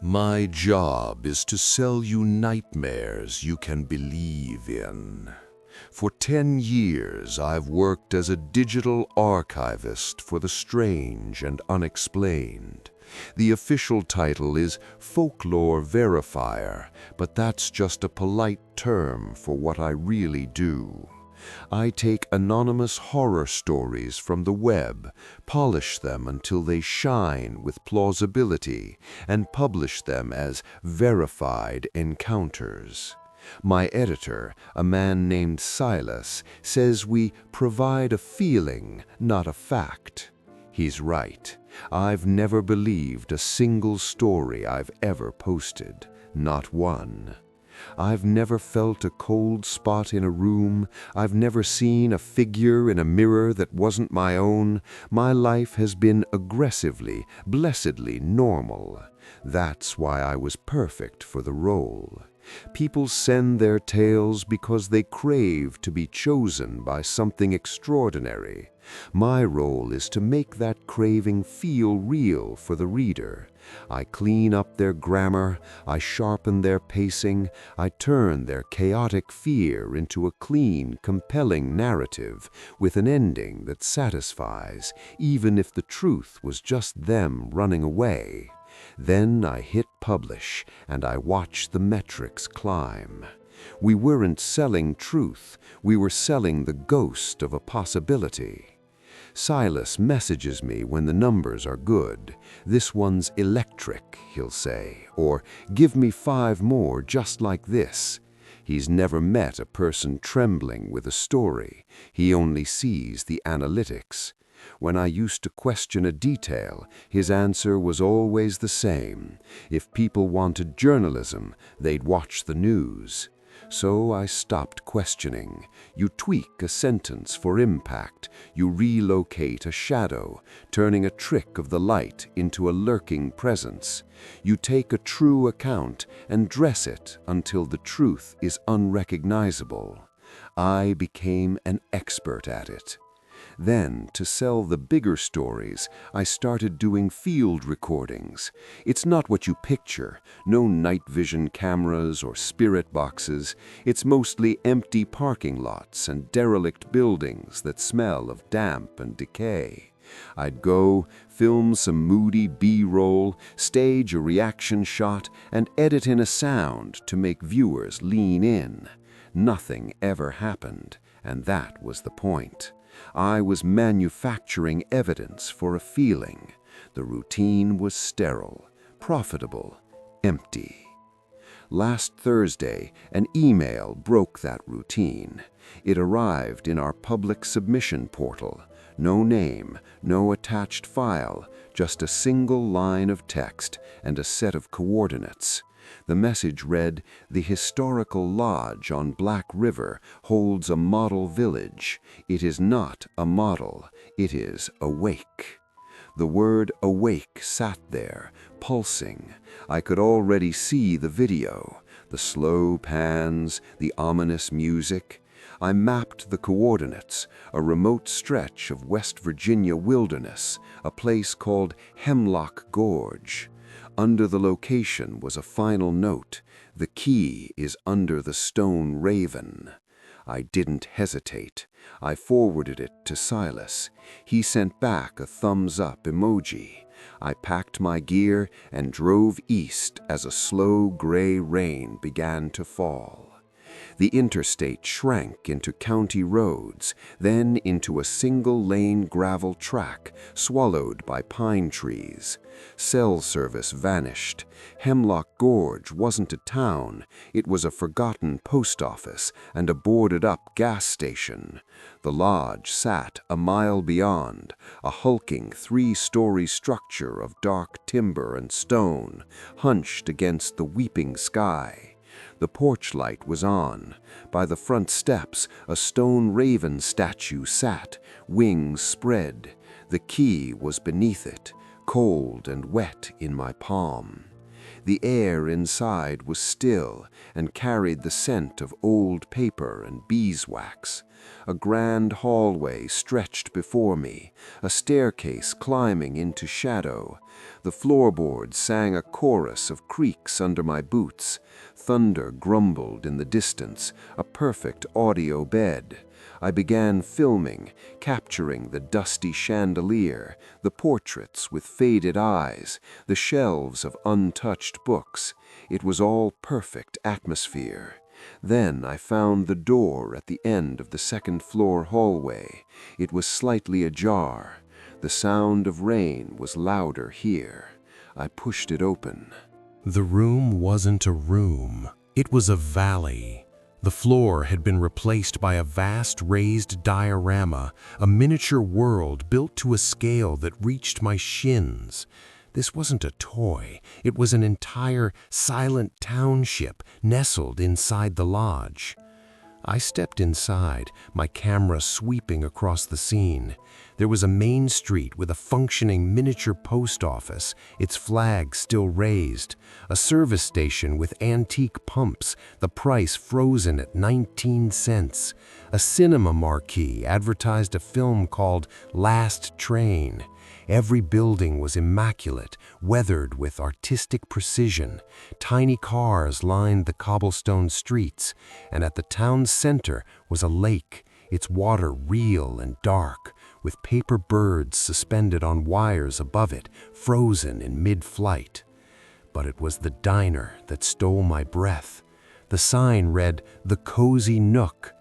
My job is to sell you nightmares you can believe in. For 10 years, I've worked as a digital archivist for the strange and unexplained. The official title is folklore verifier, but that's just a polite term for what I really do. I take anonymous horror stories from the web, polish them until they shine with plausibility, and publish them as verified encounters. My editor, a man named Silas, says we provide a feeling, not a fact. He's right. I've never believed a single story I've ever posted, not one. I've never felt a cold spot in a room. I've never seen a figure in a mirror that wasn't my own. My life has been aggressively, blessedly normal. That's why I was perfect for the role. People send their tales because they crave to be chosen by something extraordinary. My role is to make that craving feel real for the reader. I clean up their grammar, I sharpen their pacing, I turn their chaotic fear into a clean, compelling narrative with an ending that satisfies, even if the truth was just them running away. Then I hit publish, and I watch the metrics climb. We weren't selling truth, we were selling the ghost of a possibility. Silas messages me when the numbers are good. "This one's electric," he'll say, or "Give me 5 more just like this." He's never met a person trembling with a story. He only sees the analytics. When I used to question a detail, his answer was always the same. If people wanted journalism, they'd watch the news. So I stopped questioning. You tweak a sentence for impact. You relocate a shadow, turning a trick of the light into a lurking presence. You take a true account and dress it until the truth is unrecognizable. I became an expert at it. Then, to sell the bigger stories, I started doing field recordings. It's not what you picture, no night vision cameras or spirit boxes. It's mostly empty parking lots and derelict buildings that smell of damp and decay. I'd go, film some moody B-roll, stage a reaction shot, and edit in a sound to make viewers lean in. Nothing ever happened, and that was the point. I was manufacturing evidence for a feeling. The routine was sterile, profitable, empty. Last Thursday, an email broke that routine. It arrived in our public submission portal. No name, no attached file, just a single line of text and a set of coordinates. The message read, "The historical lodge on Black River holds a model village. It is not a model, it is awake." The word awake sat there, pulsing. I could already see the video, the slow pans, the ominous music. I mapped the coordinates, a remote stretch of West Virginia wilderness, a place called Hemlock Gorge. Under the location was a final note. "The key is under the stone raven." I didn't hesitate. I forwarded it to Silas. He sent back a thumbs-up emoji. I packed my gear and drove east as a slow gray rain began to fall. The interstate shrank into county roads, then into a single-lane gravel track swallowed by pine trees. Cell service vanished. Hemlock Gorge wasn't a town. It was a forgotten post office and a boarded-up gas station. The lodge sat a mile beyond, a hulking 3-story structure of dark timber and stone, hunched against the weeping sky. The porch light was on. By the front steps, a stone raven statue sat, wings spread. The key was beneath it, cold and wet in my palm. The air inside was still and carried the scent of old paper and beeswax. A grand hallway stretched before me, a staircase climbing into shadow. The floorboards sang a chorus of creaks under my boots. Thunder grumbled in the distance, a perfect audio bed. I began filming, capturing the dusty chandelier, the portraits with faded eyes, the shelves of untouched books. It was all perfect atmosphere. Then I found the door at the end of the second-floor hallway. It was slightly ajar. The sound of rain was louder here. I pushed it open. The room wasn't a room. It was a valley. The floor had been replaced by a vast raised diorama, a miniature world built to a scale that reached my shins. This wasn't a toy. It was an entire silent township nestled inside the lodge. I stepped inside, my camera sweeping across the scene. There was a main street with a functioning miniature post office, its flag still raised, a service station with antique pumps, the price frozen at 19 cents. A cinema marquee advertised a film called Last Train. Every building was immaculate, weathered with artistic precision. Tiny cars lined the cobblestone streets, and at the town's center was a lake, its water real and dark, with paper birds suspended on wires above it, frozen in mid-flight. But it was the diner that stole my breath. The sign read, "The Cozy Nook."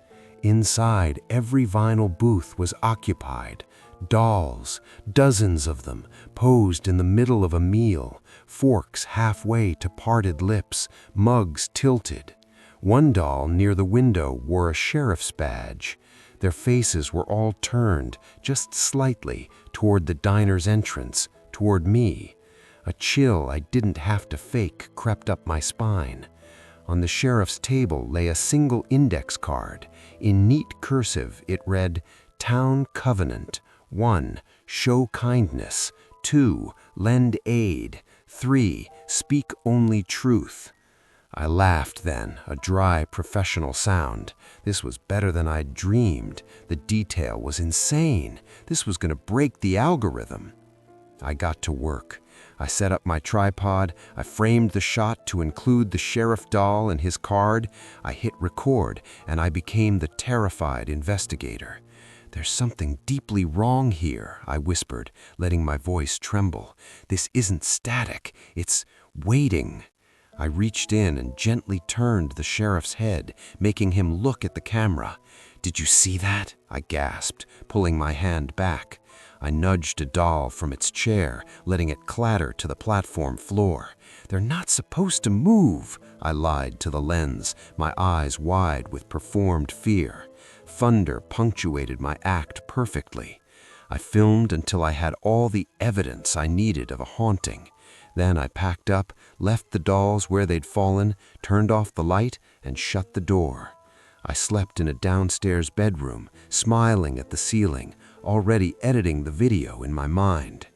Inside, every vinyl booth was occupied. Dolls, dozens of them, posed in the middle of a meal, forks halfway to parted lips, mugs tilted. One doll near the window wore a sheriff's badge. Their faces were all turned, just slightly, toward the diner's entrance, toward me. A chill I didn't have to fake crept up my spine. On the sheriff's table lay a single index card. In neat cursive, it read, "Town Covenant. 1. Show kindness. 2. Lend aid. 3. Speak only truth." I laughed then, a dry, professional sound. This was better than I'd dreamed. The detail was insane. This was going to break the algorithm. I got to work. I set up my tripod. I framed the shot to include the sheriff doll and his card. I hit record, and I became the terrified investigator. "There's something deeply wrong here," I whispered, letting my voice tremble. "This isn't static. It's waiting." I reached in and gently turned the sheriff's head, making him look at the camera. "Did you see that?" I gasped, pulling my hand back. I nudged a doll from its chair, letting it clatter to the platform floor. "They're not supposed to move," I lied to the lens, my eyes wide with performed fear. Thunder punctuated my act perfectly. I filmed until I had all the evidence I needed of a haunting. Then I packed up, left the dolls where they'd fallen, turned off the light, and shut the door. I slept in a downstairs bedroom, smiling at the ceiling, already editing the video in my mind.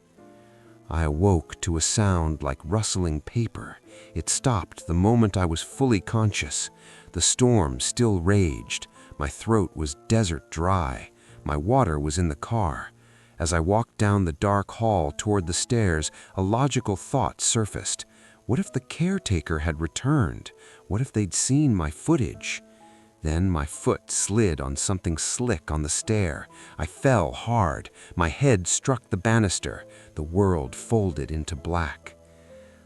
I awoke to a sound like rustling paper. It stopped the moment I was fully conscious. The storm still raged. My throat was desert dry. My water was in the car. As I walked down the dark hall toward the stairs, a logical thought surfaced. What if the caretaker had returned? What if they'd seen my footage? Then my foot slid on something slick on the stair. I fell hard. My head struck the banister. The world folded into black.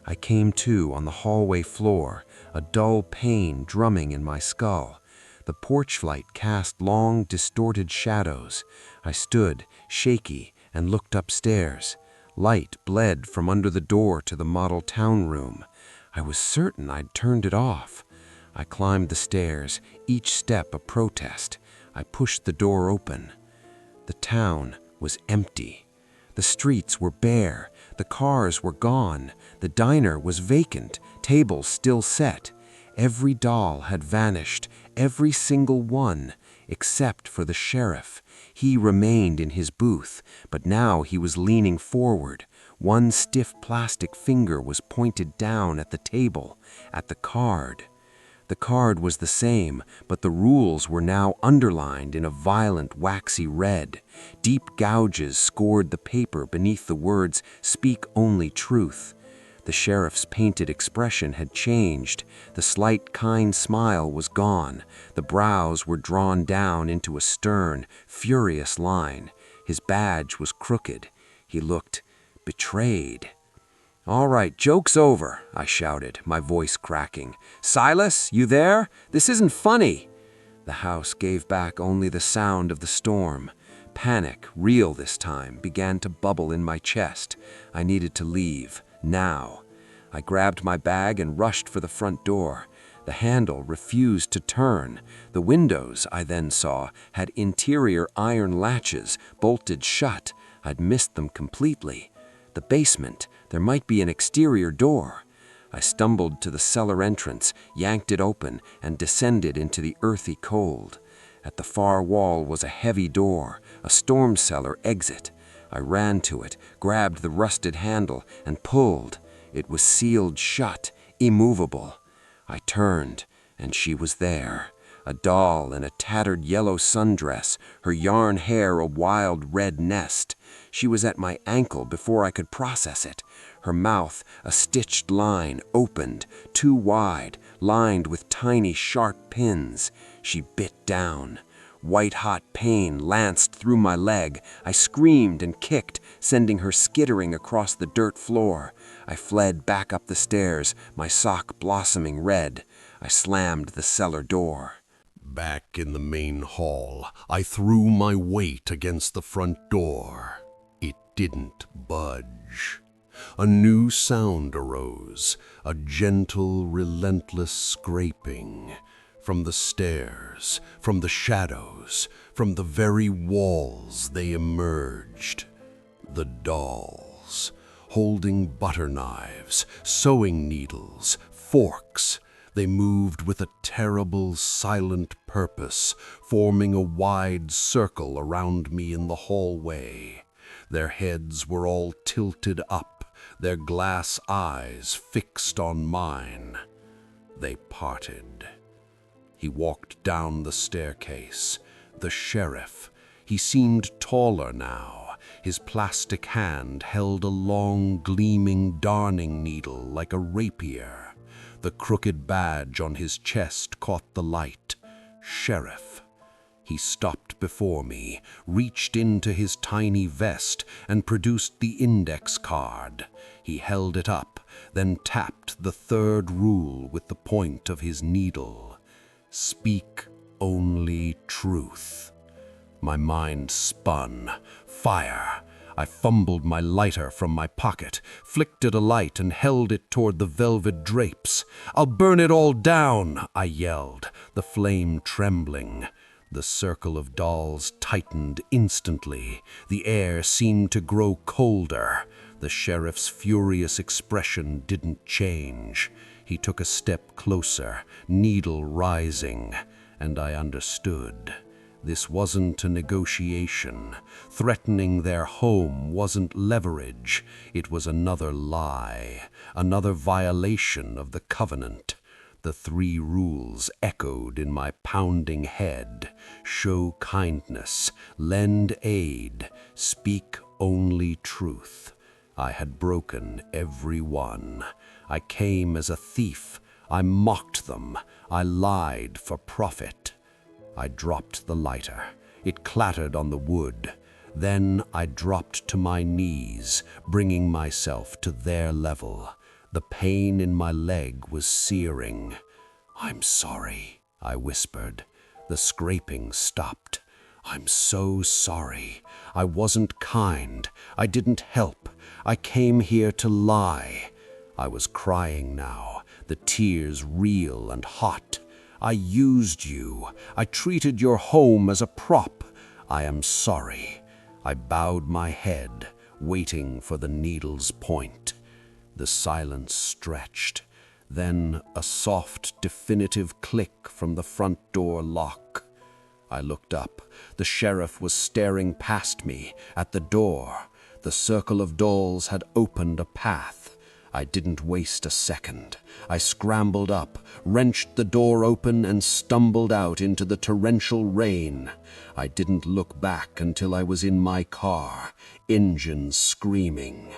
I came to on the hallway floor, a dull pain drumming in my skull. The porch light cast long, distorted shadows. I stood, shaky, and looked upstairs. Light bled from under the door to the model town room. I was certain I'd turned it off. I climbed the stairs, each step a protest. I pushed the door open. The town was empty. The streets were bare. The cars were gone. The diner was vacant, tables still set. Every doll had vanished, every single one, except for the sheriff. He remained in his booth, but now he was leaning forward, One stiff plastic finger was pointed down at the table, at the card. The card was the same, but the rules were now underlined in a violent, waxy red. Deep gouges scored the paper beneath the words, "Speak only truth." The sheriff's painted expression had changed. The slight, kind smile was gone. The brows were drawn down into a stern, furious line. His badge was crooked. He looked betrayed. "All right, joke's over," I shouted, my voice cracking. "Silas, you there? This isn't funny." The house gave back only the sound of the storm. Panic, real this time, began to bubble in my chest. I needed to leave, now. I grabbed my bag and rushed for the front door. The handle refused to turn. The windows, I then saw, had interior iron latches, bolted shut. I'd missed them completely. The basement, there might be an exterior door. I stumbled to the cellar entrance, yanked it open, and descended into the earthy cold. At the far wall was a heavy door, a storm cellar exit. I ran to it, grabbed the rusted handle, and pulled. It was sealed shut, immovable. I turned, and she was there. A doll in a tattered yellow sundress, her yarn hair a wild red nest. She was at my ankle before I could process it. Her mouth, a stitched line, opened, too wide, lined with tiny sharp pins. She bit down. White-hot pain lanced through my leg. I screamed and kicked, sending her skittering across the dirt floor. I fled back up the stairs, my sock blossoming red. I slammed the cellar door. Back in the main hall, I threw my weight against the front door. It didn't budge. A new sound arose, a gentle, relentless scraping. From the stairs, from the shadows, from the very walls they emerged. The dolls, holding butter knives, sewing needles, forks. They moved with a terrible, silent purpose, forming a wide circle around me in the hallway. Their heads were all tilted up, their glass eyes fixed on mine. They parted. He walked down the staircase. The sheriff. He seemed taller now. His plastic hand held a long, gleaming darning needle like a rapier. The crooked badge on his chest caught the light. Sheriff. He stopped before me, reached into his tiny vest, and produced the index card. He held it up, then tapped the third rule with the point of his needle. Speak only truth. My mind spun. Fire. I fumbled my lighter from my pocket, flicked it alight and held it toward the velvet drapes. "I'll burn it all down," I yelled, the flame trembling. The circle of dolls tightened instantly. The air seemed to grow colder. The sheriff's furious expression didn't change. He took a step closer, needle rising, and I understood. This wasn't a negotiation. Threatening their home wasn't leverage. It was another lie, another violation of the covenant. The 3 rules echoed in my pounding head. Show kindness, lend aid, speak only truth. I had broken every one. I came as a thief. I mocked them. I lied for profit. I dropped the lighter. It clattered on the wood. Then I dropped to my knees, bringing myself to their level. The pain in my leg was searing. "I'm sorry," I whispered. The scraping stopped. "I'm so sorry. I wasn't kind. I didn't help. I came here to lie." I was crying now, the tears real and hot. "I used you. I treated your home as a prop. I am sorry." I bowed my head, waiting for the needle's point. The silence stretched. Then a soft, definitive click from the front door lock. I looked up. The sheriff was staring past me, at the door. The circle of dolls had opened a path. I didn't waste a second. I scrambled up, wrenched the door open, and stumbled out into the torrential rain. I didn't look back until I was in my car, engines screaming.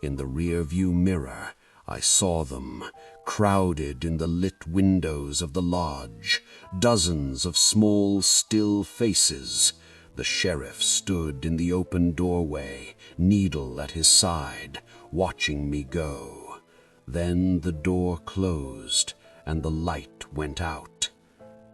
In the rearview mirror, I saw them, crowded in the lit windows of the lodge, dozens of small, still faces. The sheriff stood in the open doorway, needle at his side, watching me go. Then the door closed and the light went out.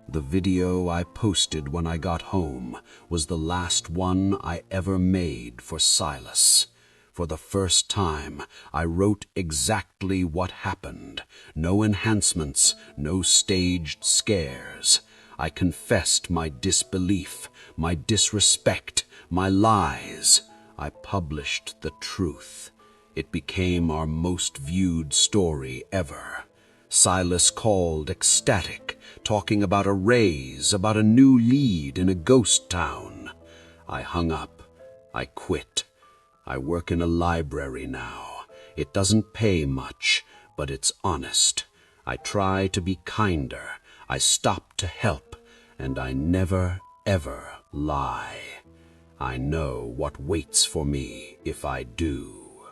The video I posted when I got home was the last one I ever made for Silas. For the first time, I wrote exactly what happened. No enhancements, no staged scares. I confessed my disbelief, my disrespect, my lies. I published the truth. It became our most viewed story ever. Silas called ecstatic, talking about a raise, about a new lead in a ghost town. I hung up. I quit. I work in a library now. It doesn't pay much, but it's honest. I try to be kinder. I stop to help, and I never, ever lie. I know what waits for me if I do.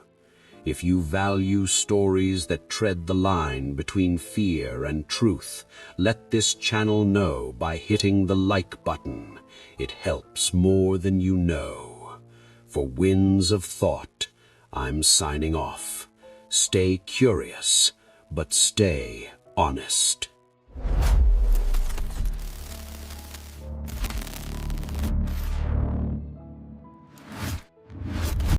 If you value stories that tread the line between fear and truth, let this channel know by hitting the like button. It helps more than you know. For Winds of Thought, I'm signing off. Stay curious, but stay honest.